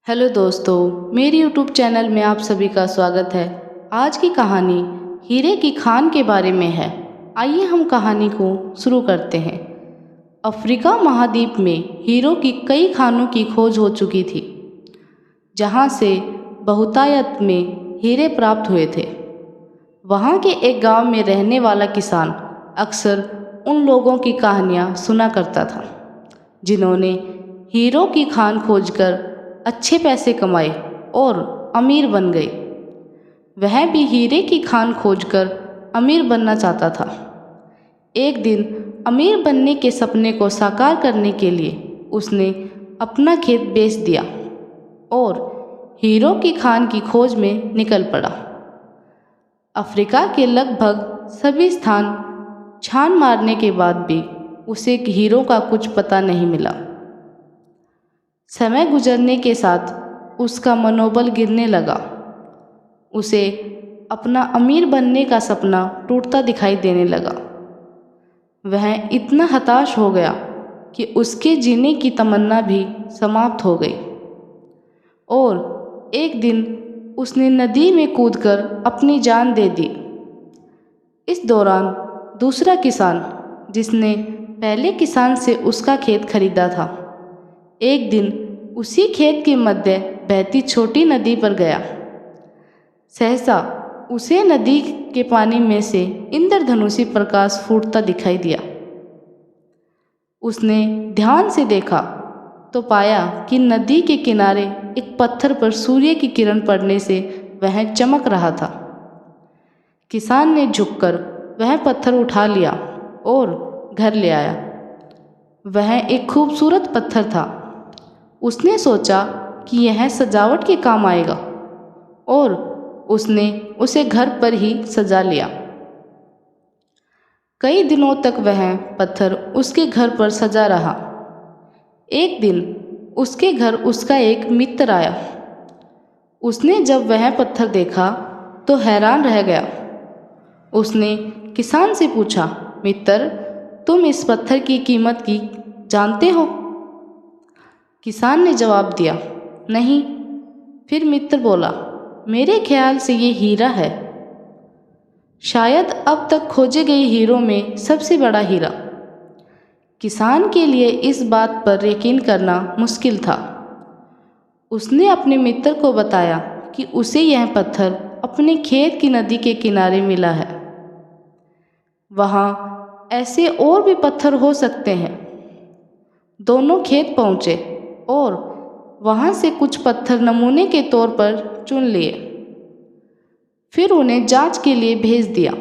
Hello दोस्तों, मेरे YouTube channel में आप सभी का स्वागत है। आज की कहानी हीरे की खान के बारे में है। आइए हम कहानी को शुरू करते हैं। अफ्रीका महाद्वीप में हीरो की कई खानों की खोज हो चुकी थी, जहां से बहुतायत में हीरे प्राप्त हुए थे। वहां के एक गांव में रहने वाला किसान अक्सर उन लोगों की कहानियां सुना करता था जिन्होंने हीरो की खान खोजकर अच्छे पैसे कमाए और अमीर बन गए। वह भी हीरे की खान खोजकर अमीर बनना चाहता था। एक दिन अमीर बनने के सपने को साकार करने के लिए उसने अपना खेत बेच दिया और हीरो की खान की खोज में निकल पड़ा। अफ्रीका के लगभग सभी स्थान छान मारने के बाद भी उसे हीरो का कुछ पता नहीं मिला। समय गुजरने के साथ उसका मनोबल गिरने लगा। उसे अपना अमीर बनने का सपना टूटता दिखाई देने लगा। वह इतना हताश हो गया कि उसके जीने की तमन्ना भी समाप्त हो गई और एक दिन उसने नदी में कूदकर अपनी जान दे दी। इस दौरान दूसरा किसान, जिसने पहले किसान से उसका खेत खरीदा था, एक दिन उसी खेत के मध्य बहती छोटी नदी पर गया। सहसा उसे नदी के पानी में से इंद्रधनुषी प्रकाश फूटता दिखाई दिया। उसने ध्यान से देखा तो पाया कि नदी के किनारे एक पत्थर पर सूर्य की किरण पड़ने से वह चमक रहा था। किसान ने झुककर वह पत्थर उठा लिया और घर ले आया। वह एक खूबसूरत पत्थर था। उसने सोचा कि यह सजावट के काम आएगा और उसने उसे घर पर ही सजा लिया। कई दिनों तक वह पत्थर उसके घर पर सजा रहा। एक दिन उसके घर उसका एक मित्र आया। उसने जब वह पत्थर देखा तो हैरान रह गया। उसने किसान से पूछा, मित्र, तुम इस पत्थर की कीमत की जानते हो? किसान ने जवाब दिया, नहीं। फिर मित्र बोला, मेरे ख्याल से ये हीरा है, शायद अब तक खोजे गए हीरों में सबसे बड़ा हीरा। किसान के लिए इस बात पर यकीन करना मुश्किल था। उसने अपने मित्र को बताया कि उसे यह पत्थर अपने खेत की नदी के किनारे मिला है। वहाँ ऐसे और भी पत्थर हो सकते हैं। दोनों खेत पहुँचे और वहाँ से कुछ पत्थर नमूने के तौर पर चुन लिए। फिर उन्हें जांच के लिए भेज दिया।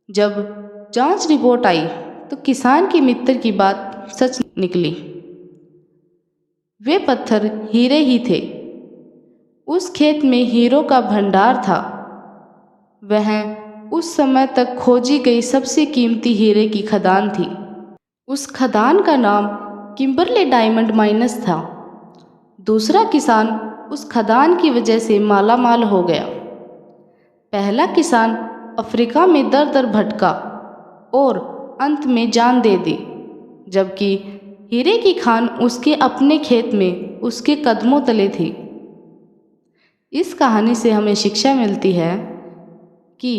जब जांच रिपोर्ट आई तो किसान के मित्र की बात सच निकली। वे पत्थर हीरे ही थे। उस खेत में हीरो का भंडार था। वह उस समय तक खोजी गई सबसे कीमती हीरे की खदान थी। उस खदान का नाम किम्बरले डायमंड माइनस था। दूसरा किसान उस खदान की वजह से माला माल हो गया। पहला किसान अफ्रीका में दर दर भटका और अंत में जान दे दी, जबकि हीरे की खान उसके अपने खेत में उसके कदमों तले थी। इस कहानी से हमें शिक्षा मिलती है कि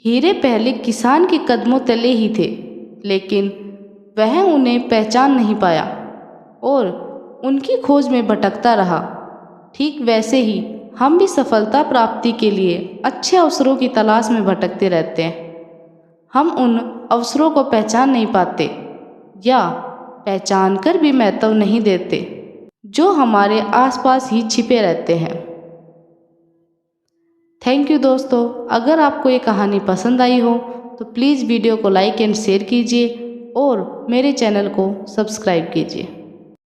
हीरे पहले किसान के कदमों तले ही थे, लेकिन वह उन्हें पहचान नहीं पाया और उनकी खोज में भटकता रहा। ठीक वैसे ही हम भी सफलता प्राप्ति के लिए अच्छे अवसरों की तलाश में भटकते रहते हैं। हम उन अवसरों को पहचान नहीं पाते या पहचान कर भी महत्व नहीं देते जो हमारे आसपास ही छिपे रहते हैं। थैंक यू दोस्तों। अगर आपको ये कहानी पसंद आई हो तो प्लीज़ वीडियो को लाइक एंड शेयर कीजिए और मेरे चैनल को सब्सक्राइब कीजिए।